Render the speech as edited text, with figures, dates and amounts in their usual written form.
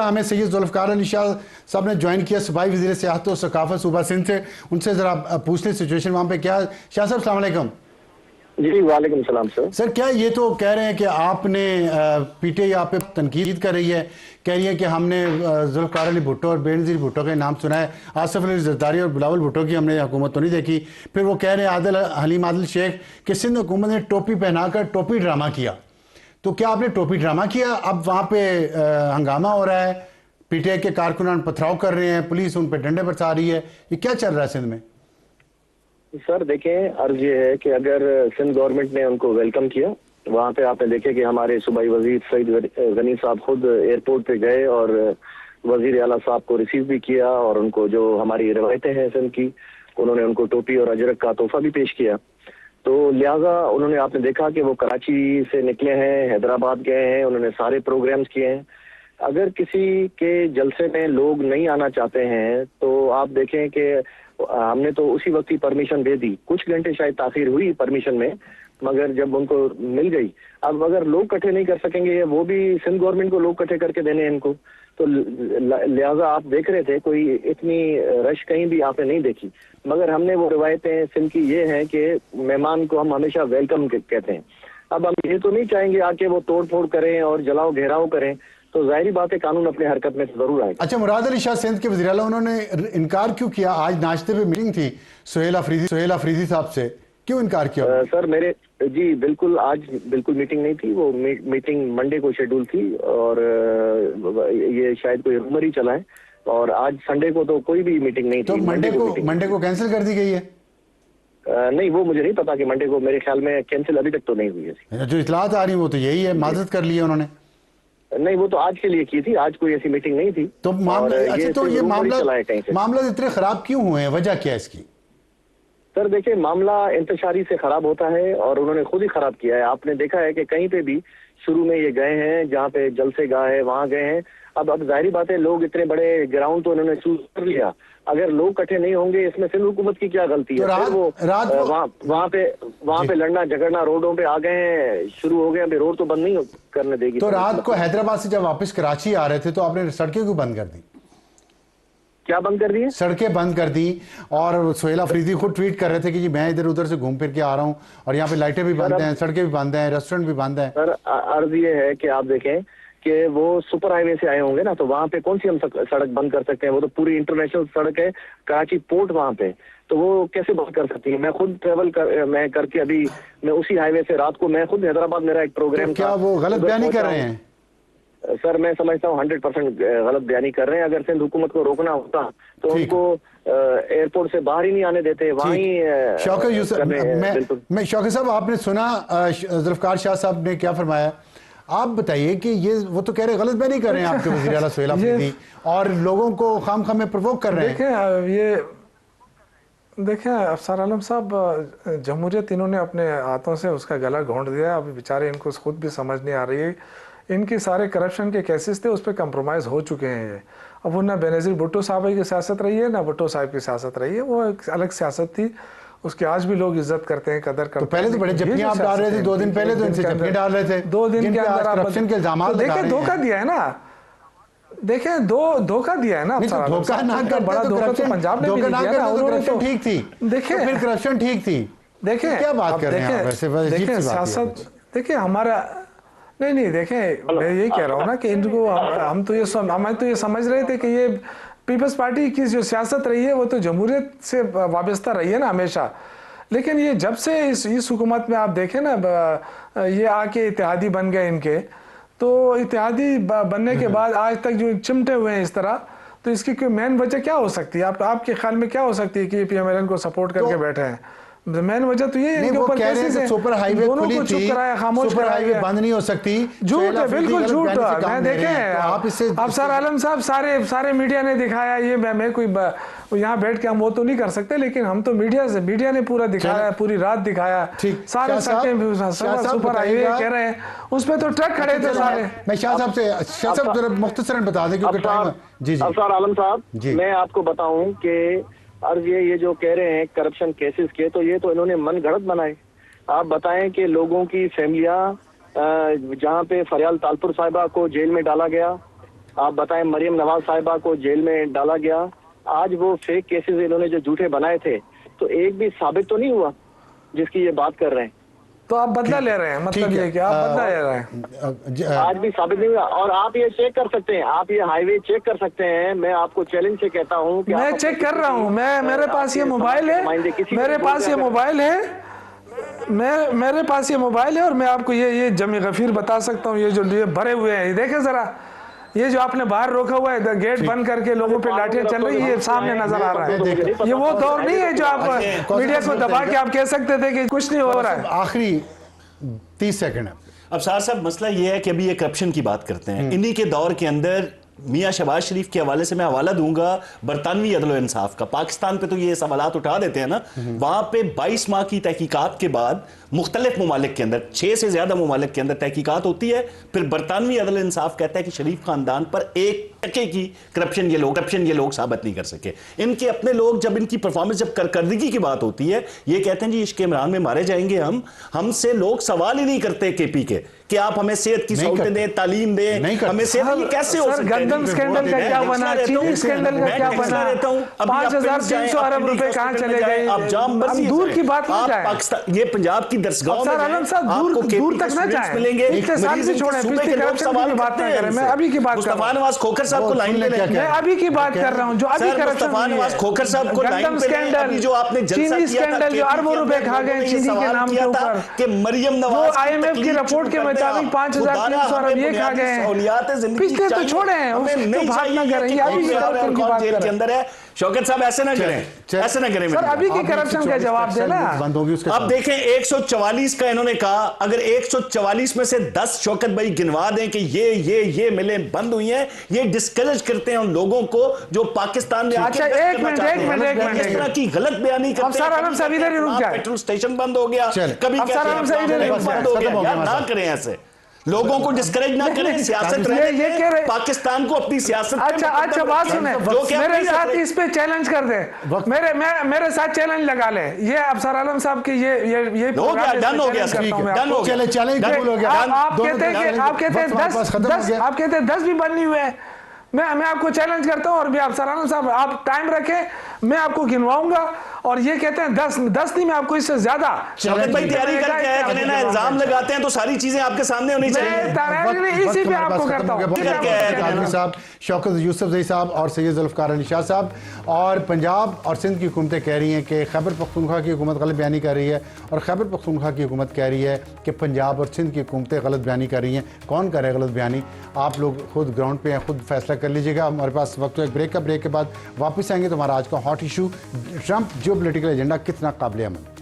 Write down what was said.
हमें सैयद जुल्फ़िकार अली शाह साहब ने ज्वाइन किया, सूबाई वज़ीर सियाहत और सकाफत सूबा सिंध से। उनसे ज़रा पूछ लें सिचुएशन वहाँ पे क्या। शाह साहब अस्सलाम वालेकुम। जी वालेकुम सलाम सर। सर क्या ये तो कह रहे हैं कि आपने पीटीआई आप पे तनकीद कर रही है, कह रही है कि हमने जुल्फ़िकार अली भुट्टो और बेनज़ीर भुट्टो का नाम सुना है, आसिफ अली ज़रदारी और बिलावल भुट्टो की हमने हुकूमत तो नहीं देखी। फिर वो कह रहे हैं हलीम आदिल शेख कि सिंध हुकूमत ने टोपी पहनाकर टोपी ड्रामा किया। तो क्या आपने टोपी ड्रामा किया? अब वहाँ पे हंगामा हो रहा है, पीटीआई के कारकुनान पथराव कर रहे हैं, पुलिस उन पर डंडे बरसा रही है, ये क्या चल रहा है सिंध में? सर देखें, अर्ज ये है कि अगर सिंध गवर्नमेंट ने उनको वेलकम किया, वहाँ पे आपने देखे कि हमारे सूबाई वजीर सईद गनी साहब खुद एयरपोर्ट पे गए और वजीर आला साहब को रिसीव भी किया और उनको जो हमारी रिवायतें हैं सिंध की, उन्होंने उनको टोपी और अजरक का तोहफा भी पेश किया। तो लिहाजा उन्होंने आपने देखा कि वो कराची से निकले हैं, हैदराबाद गए हैं, उन्होंने सारे प्रोग्राम्स किए हैं। अगर किसी के जलसे में लोग नहीं आना चाहते हैं तो आप देखें कि हमने तो उसी वक्त ही परमिशन दे दी, कुछ घंटे शायद ताखिर हुई परमिशन में, मगर जब उनको मिल गई। अब अगर लोग इकट्ठे नहीं कर सकेंगे, वो भी सिंध गवर्नमेंट को लोग इकट्ठे करके देने हैं इनको, तो लिहाजा आप देख रहे थे कोई इतनी रश कहीं भी आपने नहीं देखी। मगर हमने वो रिवायतें सिंध की ये हैं कि मेहमान को हम हमेशा वेलकम कहते हैं। अब हम ये तो नहीं चाहेंगे आके वो तोड़ फोड़ करें और जलाओ घेराव करें, तो जाहिर बात है कानून अपने हरकत में जरूर आएगा। अच्छा, मुराद अली शाह सिंध के वज़ीर आला, उन्होंने इनकार क्यों किया? आज नाश्ते पे मीटिंग थी सुहेल अफरीदी साहब से, क्यों इनकार किया? सर मेरे जी बिल्कुल, आज बिल्कुल मीटिंग नहीं थी, वो मीटिंग मंडे को शेड्यूल थी और ये शायद कोई रूमर ही चला है, और आज संडे को तो कोई भी मीटिंग नहीं थी। तो मंडे को कैंसिल कर दी गई है? नहीं, वो मुझे नहीं पता कि मंडे को, मेरे ख्याल में कैंसिल अभी तक तो नहीं हुई है। जो इतलात आ रही है वो तो यही है, माजरत कर ली है उन्होंने। नहीं, वो तो आज के लिए की थी, आज कोई ऐसी मीटिंग नहीं थी। तो ये मामला इतने खराब क्यों हुए हैं, वजह क्या है इसकी? सर देखिए, मामला इंतशारी से खराब होता है और उन्होंने खुद ही खराब किया है। आपने देखा है कि कहीं पे भी शुरू में ये गए हैं, जहाँ पे जलसे गाह है वहां गए हैं। अब जाहिर बात है, लोग इतने बड़े ग्राउंड तो उन्होंने चूज कर लिया, अगर लोग इकट्ठे नहीं होंगे इसमें सिंध हुकूमत की क्या गलती है? तो वहाँ पे लड़ना झगड़ना रोडों पे आ गए हैं, शुरू हो गए, अभी रोड तो बंद नहीं करने देगी। तो रात को हैदराबाद से जब वापस कराची आ रहे थे तो आपने सड़कें क्यों बंद कर दी? क्या बंद कर दी? सड़कें बंद कर दी। और सुहेल अफरीदी खुद ट्वीट कर रहे थे कि जी मैं इधर उधर से घूम फिर के आ रहा हूँ और यहाँ पे लाइटें भी बंद हैं, सड़कें भी बंद हैं, रेस्टोरेंट भी बंद हैं। सर अर्ज ये है कि आप देखें कि वो सुपर हाईवे से आए होंगे ना, तो वहाँ पे कौन सी हम सड़क बंद कर सकते हैं? वो तो पूरी इंटरनेशनल सड़क है, कराची पोर्ट वहाँ पे, तो वो कैसे बंद कर सकती है? मैं खुद ट्रेवल करके अभी मैं उसी हाईवे से रात को, मैं खुद हैदराबाद, मेरा एक प्रोग्राम क्या वो गलत बयानी कर रहे हैं? सर मैं समझता हूँ 100% गलत बयानी कर रहे हैं। अगर सिंध हुकूमत को रोकना होता तो उनको एयरपोर्ट से बाहर ही नहीं आने देते, वहीं शौकत साहब, आपने सुना जुल्फ़िकार शाह साहब ने क्या फरमाया? आप बताइए कि ये वो तो कह रहे गलत बयानी कर रहे हैं आपके वज़ीर आला सुहेल अफरीदी, और लोगों को खामखा में प्रोवोक कर रहे हैं। देखें अफसर आलम साहब, जमहूरियत इन्होंने अपने हाथों से उसका गला घोंट दिया। अभी बेचारे इनको खुद भी समझ नहीं आ रही है, इनके सारे करप्शन के केसेस थे उस पर कंप्रोमाइज़ हो चुके हैं ये। अब वो ना बेनज़ीर भुट्टो साहब की सियासत रही है, ना भुट्टो साहब की सियासत रही है, वो एक अलग सियासत थी, उसकी आज भी लोग इज्जत करते हैं, कदर करते हैं। तो पहले तो बड़े जप्पियां आप डाल रहे थे, 2 दिन पहले तो इनसे जप्पियां डाल रहे थे, 2 दिन के अंदर आप करप्शन के इल्जाम लगा रहे हैं। धोखा दिया है ना, देखें धोखा दिया है ना। धोखा ना करते बड़ा धोखा तो पंजाब ने भी दिया ना, उन्होंने तो ठीक थी, देखें फिर करप्शन ठीक थी। देखें क्या बात कर रहे हैं वैसे? देखें सियासत, देखें हमारा नहीं देखें, मैं यही कह रहा हूँ ना कि इनको हम तो ये समझ रहे थे कि ये पीपल्स पार्टी की जो सियासत रही है वो तो जमहूरियत से वाबस्ता रही है ना हमेशा। लेकिन ये जब से इस हुकूमत में आप देखें ना, ये आके इत्तेहादी बन गए इनके, तो इत्तेहादी बनने के बाद आज तक जो चिमटे हुए हैं इस तरह, तो इसकी कोई मेन वजह क्या हो सकती है? आपके ख्याल में क्या हो सकती है कि पीएमएलएन को सपोर्ट करके बैठे हैं? मेन वजह तो ये है कि ऊपर कैसे सुपर हाईवे खुली थी, सुपर हाईवे बंद नहीं हो सकती। झूठ है, बिल्कुल झूठ है। मैं देखें आप अफसर आलम साहब, सारे मीडिया ने दिखाया, ये मैं कोई यहाँ बैठ के हम वो तो नहीं कर सकते, लेकिन हम तो मीडिया ने पूरा दिखाया, पूरी रात दिखाया, सारे सुपर हाईवे कह रहे हैं, उस पर तो ट्रक खड़े थे सारे। मैं शाह साहब जरा मुख्तसरन बता दें क्योंकि टाइम। जी अफसर आलम साहब, मैं आपको बताऊं कि अर्ज ये जो कह रहे हैं करप्शन केसेस के, तो ये तो इन्होंने मन गढ़ंत बनाए। आप बताएं कि लोगों की फैमिलियां, जहां पे फरियाल तालपुर साहिबा को जेल में डाला गया, आप बताएं, मरियम नवाज साहिबा को जेल में डाला गया, आज वो फेक केसेस इन्होंने जो झूठे बनाए थे, तो एक भी साबित तो नहीं हुआ जिसकी ये बात कर रहे हैं। तो आप बदला ले रहे हैं, मतलब ये कि आप बदला ले रहे हैं। आज भी साबित नहीं हुआ। और आप ये चेक कर सकते हैं, आप ये हाईवे चेक कर सकते हैं। मैं आपको चैलेंज से कहता हूँ कि मैं चेक कर रहा हूँ, मैं मेरे पास ये मोबाइल है, मेरे पास ये मोबाइल है, मेरे पास ये मोबाइल है और मैं आपको ये जमी गफीर बता सकता हूँ। ये जो ये भरे हुए हैं, देखे जरा, ये जो आपने बाहर रोका हुआ है, गेट बंद करके लोगों पे लाठियां चल रही है, ये सामने नजर आ रहा है। ये वो दौर नहीं है जो आप मीडिया को दबा के आप कह सकते थे कि कुछ नहीं हो रहा है। आखिरी 30 सेकंड है। अब साहब मसला ये है कि अभी ये करप्शन की बात करते हैं, इन्हीं के दौर के अंदर मियां शहबाज शरीफ के हवाले से मैं हवाला दूंगा बरतानवी अदल व इंसाफ का। पाकिस्तान पे तो ये सवालात उठा देते हैं ना, वहां पे 22 माह की तहकीकात के बाद मुख्तलिफ ममालिक के अंदर 6 से ज्यादा ममालिक के अंदर तहकीकात होती है, फिर बरतानवी अदल इंसाफ कहता है कि शरीफ खानदान पर 1% की करप्शन ये लोग साबित नहीं कर सके। इनके अपने लोग, जब इनकी परफॉर्मेंस, जब करकर्दगी की बात होती है, ये कहते हैं जी इश्क इमरान में मारे जाएंगे हम, हमसे लोग सवाल ही नहीं करते केपी के कि आप हमें सेहत की सहूलतें दें, तालीम दें, हमें सेहत, ये कैसे हो सकता है? गंदम स्कैंडल का क्या बना, चीनी स्कैंडल का क्या बना, 5,300 अरब रुपए कहाँ चले गए? अब दूर की बात ना जाए, पाकिस्तान, ये पंजाब की दरसगाहों में आलम साहब दूर तक ना जाए, मिलेंगे, पिछले साल भी छोड़े, पिछले करप्शन की बात ना करें। मैं अभी की बात कर रहा हूं, नवाज खोखर साहब को लाइन ले लें। मैं अभी की बात कर रहा हूं जो अभी करप्शन मुस्तफा नवाज खोखर साहब को लाइन पे लें। अभी जो आपने जलसा चीनी स्कैंडल, जो अरबों रुपए खा गए चीनी के नाम के ऊपर, कि मरियम नवाज जो IMF की रिपोर्ट के मुताबिक 5,300 अरब ये खा गए हैं। पिछले तो छोड़े हैं, उसको बात ना करें, ये अभी की करप्शन की बात जेल के अंदर है। शौकत साहब ऐसे ना करें, ऐसे ना करें सर, अभी की करप्शन का जवाब देना। अब देखें 144 का इन्होंने कहा, अगर 144 में से 10 शौकत भाई गिनवा दें कि ये मिलें बंद हुई हैं, ये डिस्करेज करते हैं उन लोगों को जो पाकिस्तान में अच्छा, एक मिनट इस तरह की गलत बयानी करते हैं। अब सर आलम साहब इधर ही रुक जाए, पेट्रोल स्टेशन बंद हो गया, कभी अब सर आलम साहब इधर ही रुक बंद हो गया, यार ना करें ऐसे, लोगों को डिस्करेज ना करें, सियासत ये कह रहे पाकिस्तान को अपनी सियासत। अच्छा बात सुने, मेरे साथ इस पे चैलेंज कर दे, मेरे साथ चैलेंज लगा ले। ये अफसर आलम साहब की ये हो गया, डन हो गया, डन हो गया, चैलेंज हो गया। आप कहते हैं 10 भी बंद नहीं हुए। मैं आपको चैलेंज करता हूं, और भी अफसर आलम साहब आप टाइम रखें, मैं आपको गिनवाऊंगा, और ये कहते हैं 10 नहीं, मैं आपको इससे ज्यादा भाई तैयारी करके आए बने ना, इल्जाम लगाते हैं तो सारी चीजें आपके सामने होनी चाहिए। इसी पे आपको करता हूं। साहब, शौकत यूसुफ जई साहब और सैयद जुल्फकार अली शाह साहब, और पंजाब और सिंध की हुकूमतें कह रही हैं कि खैबर पख्तूनख्वा की हुकूमत गलत बयानी कर रही है, और खैबर पख्तूनख्वा की हुकूमत कह रही है कि पंजाब और सिंध की हुकूमतें गलत बयानी कर रही हैं। कौन करे गलत बयानी? आप लोग खुद ग्राउंड पे हैं, खुद फैसला कर लीजिएगा। हमारे पास वक्त एक ब्रेक का, ब्रेक के बाद वापस आएंगे तो हमारा आज का hot issue, Trump geopolitical agenda कितना काबिल अमल।